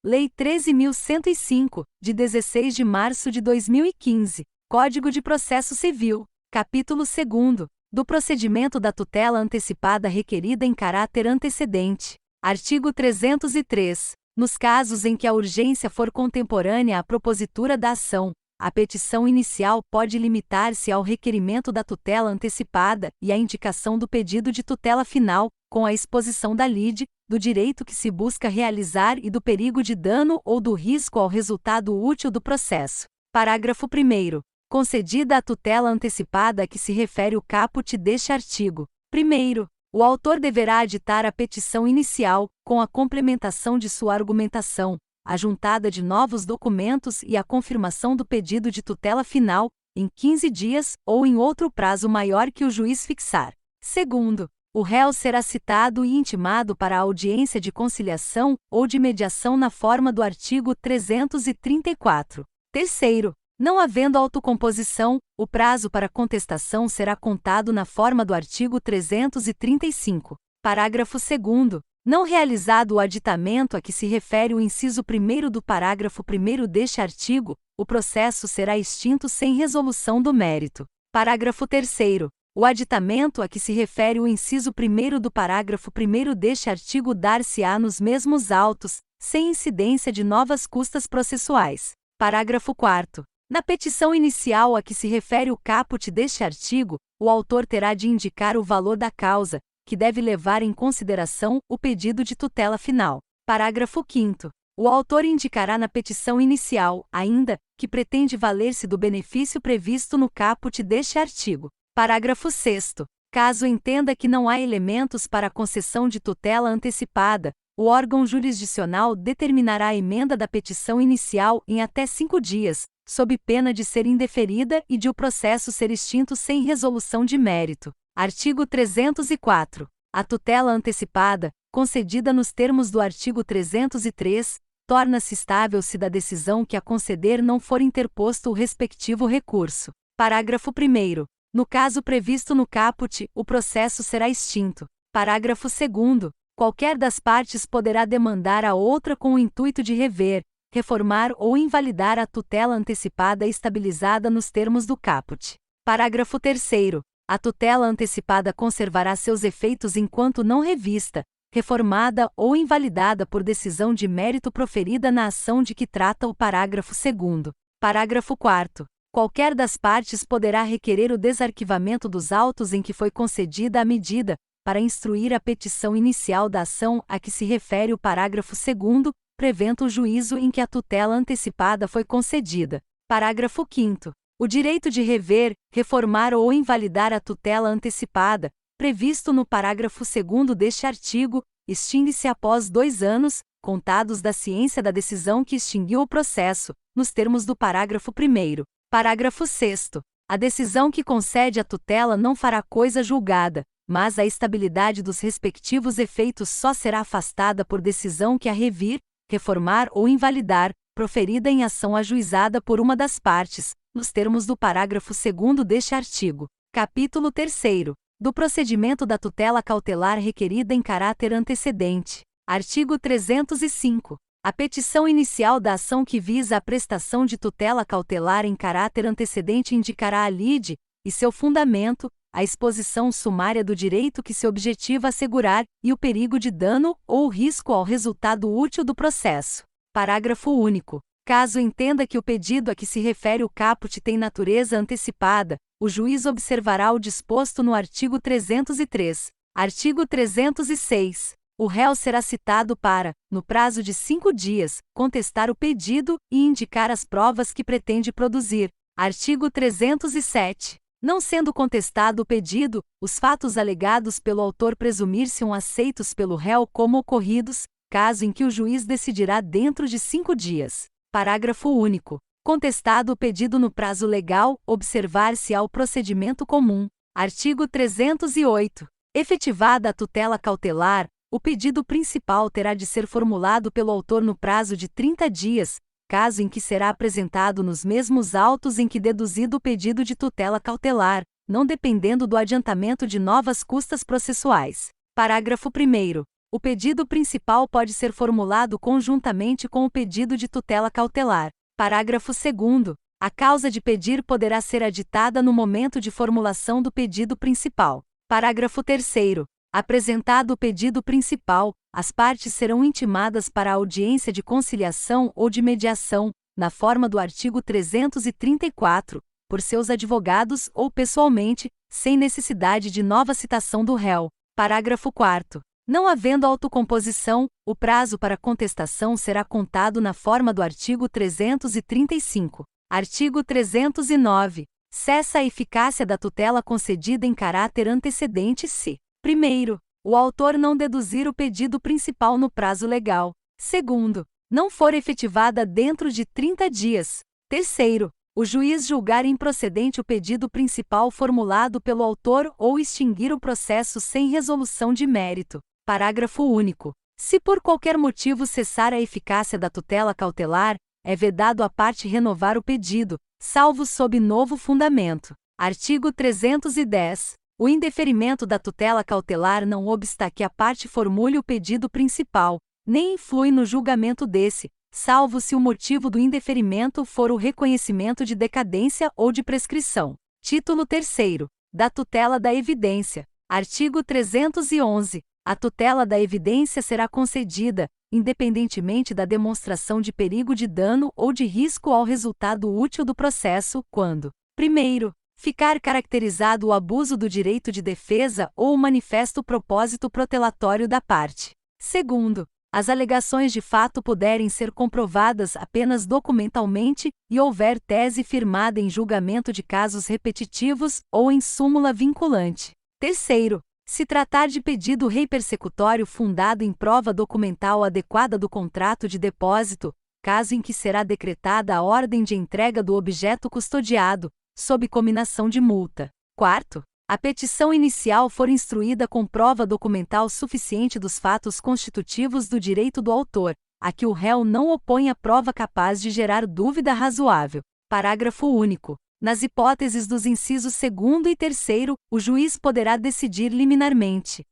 Lei 13.105, de 16 de março de 2015, Código de Processo Civil, capítulo 2º, do procedimento da tutela antecipada requerida em caráter antecedente. Artigo 303. Nos casos em que a urgência for contemporânea à propositura da ação, a petição inicial pode limitar-se ao requerimento da tutela antecipada e à indicação do pedido de tutela final, com a exposição da lide, do direito que se busca realizar e do perigo de dano ou do risco ao resultado útil do processo. Parágrafo 1º. Concedida a tutela antecipada a que se refere o caput deste artigo. 1º. O autor deverá aditar a petição inicial, com a complementação de sua argumentação, a juntada de novos documentos e a confirmação do pedido de tutela final, em 15 dias ou em outro prazo maior que o juiz fixar. 2º. O réu será citado e intimado para a audiência de conciliação ou de mediação na forma do artigo 334. 3º. Não havendo autocomposição, o prazo para contestação será contado na forma do artigo 335. Parágrafo 2º. Não realizado o aditamento a que se refere o inciso 1º do parágrafo 1º deste artigo, o processo será extinto sem resolução do mérito. Parágrafo 3º. O aditamento a que se refere o inciso 1º do parágrafo 1º deste artigo dar-se-á nos mesmos autos, sem incidência de novas custas processuais. Parágrafo 4º. Na petição inicial a que se refere o caput deste artigo, o autor terá de indicar o valor da causa, que deve levar em consideração o pedido de tutela final. Parágrafo 5º. O autor indicará na petição inicial, ainda, que pretende valer-se do benefício previsto no caput deste artigo. Parágrafo 6º. Caso entenda que não há elementos para a concessão de tutela antecipada, o órgão jurisdicional determinará a emenda da petição inicial em até 5 dias, sob pena de ser indeferida e de o processo ser extinto sem resolução de mérito. Artigo 304. A tutela antecipada, concedida nos termos do artigo 303, torna-se estável se da decisão que a conceder não for interposto o respectivo recurso. Parágrafo 1º. No caso previsto no caput, o processo será extinto. Parágrafo 2º. Qualquer das partes poderá demandar a outra com o intuito de rever, reformar ou invalidar a tutela antecipada estabilizada nos termos do caput. Parágrafo 3º. A tutela antecipada conservará seus efeitos enquanto não revista, reformada ou invalidada por decisão de mérito proferida na ação de que trata o parágrafo 2º. Parágrafo 4º. Qualquer das partes poderá requerer o desarquivamento dos autos em que foi concedida a medida, para instruir a petição inicial da ação a que se refere o parágrafo 2º, prevendo o juízo em que a tutela antecipada foi concedida. Parágrafo 5º. O direito de rever, reformar ou invalidar a tutela antecipada, previsto no parágrafo 2º deste artigo, extingue-se após 2 anos, contados da ciência da decisão que extinguiu o processo, nos termos do parágrafo 1º. Parágrafo 6º. A decisão que concede a tutela não fará coisa julgada, mas a estabilidade dos respectivos efeitos só será afastada por decisão que a revir, reformar ou invalidar, proferida em ação ajuizada por uma das partes, nos termos do parágrafo 2º deste artigo. Capítulo 3º. Do procedimento da tutela cautelar requerida em caráter antecedente. Artigo 305. A petição inicial da ação que visa a prestação de tutela cautelar em caráter antecedente indicará a lide, e seu fundamento, a exposição sumária do direito que se objetiva assegurar e o perigo de dano ou risco ao resultado útil do processo. Parágrafo único. Caso entenda que o pedido a que se refere o caput tem natureza antecipada, o juiz observará o disposto no artigo 303. Artigo 306. O réu será citado para, no prazo de 5 dias, contestar o pedido e indicar as provas que pretende produzir. Artigo 307. Não sendo contestado o pedido, os fatos alegados pelo autor presumir-se-ão aceitos pelo réu como ocorridos, caso em que o juiz decidirá dentro de 5 dias. Parágrafo único. Contestado o pedido no prazo legal, observar-se-á o procedimento comum. Artigo 308. Efetivada a tutela cautelar, o pedido principal terá de ser formulado pelo autor no prazo de 30 dias, caso em que será apresentado nos mesmos autos em que deduzido o pedido de tutela cautelar, não dependendo do adiantamento de novas custas processuais. Parágrafo 1º. o pedido principal pode ser formulado conjuntamente com o pedido de tutela cautelar. Parágrafo 2º. A causa de pedir poderá ser aditada no momento de formulação do pedido principal. Parágrafo 3º. Apresentado o pedido principal, as partes serão intimadas para a audiência de conciliação ou de mediação, na forma do artigo 334, por seus advogados ou pessoalmente, sem necessidade de nova citação do réu. Parágrafo 4º. Não havendo autocomposição, o prazo para contestação será contado na forma do artigo 335. Artigo 309. Cessa a eficácia da tutela concedida em caráter antecedente se: primeiro, o autor não deduzir o pedido principal no prazo legal. Segundo, não for efetivada dentro de 30 dias. Terceiro, o juiz julgar improcedente o pedido principal formulado pelo autor ou extinguir o processo sem resolução de mérito. Parágrafo único. Se por qualquer motivo cessar a eficácia da tutela cautelar, é vedado à parte renovar o pedido, salvo sob novo fundamento. Artigo 310. O indeferimento da tutela cautelar não obsta que a parte formule o pedido principal, nem influi no julgamento desse, salvo se o motivo do indeferimento for o reconhecimento de decadência ou de prescrição. Título 3º. Da tutela da evidência. Artigo 311. A tutela da evidência será concedida, independentemente da demonstração de perigo de dano ou de risco ao resultado útil do processo, quando: primeiro, ficar caracterizado o abuso do direito de defesa ou o manifesto propósito protelatório da parte. Segundo, as alegações de fato puderem ser comprovadas apenas documentalmente e houver tese firmada em julgamento de casos repetitivos ou em súmula vinculante. Terceiro, se tratar de pedido rei persecutório fundado em prova documental adequada do contrato de depósito, caso em que será decretada a ordem de entrega do objeto custodiado, sob cominação de multa. Quarto, a petição inicial for instruída com prova documental suficiente dos fatos constitutivos do direito do autor, a que o réu não opõe a prova capaz de gerar dúvida razoável. Parágrafo único. Nas hipóteses dos incisos 2º e 3º, o juiz poderá decidir liminarmente.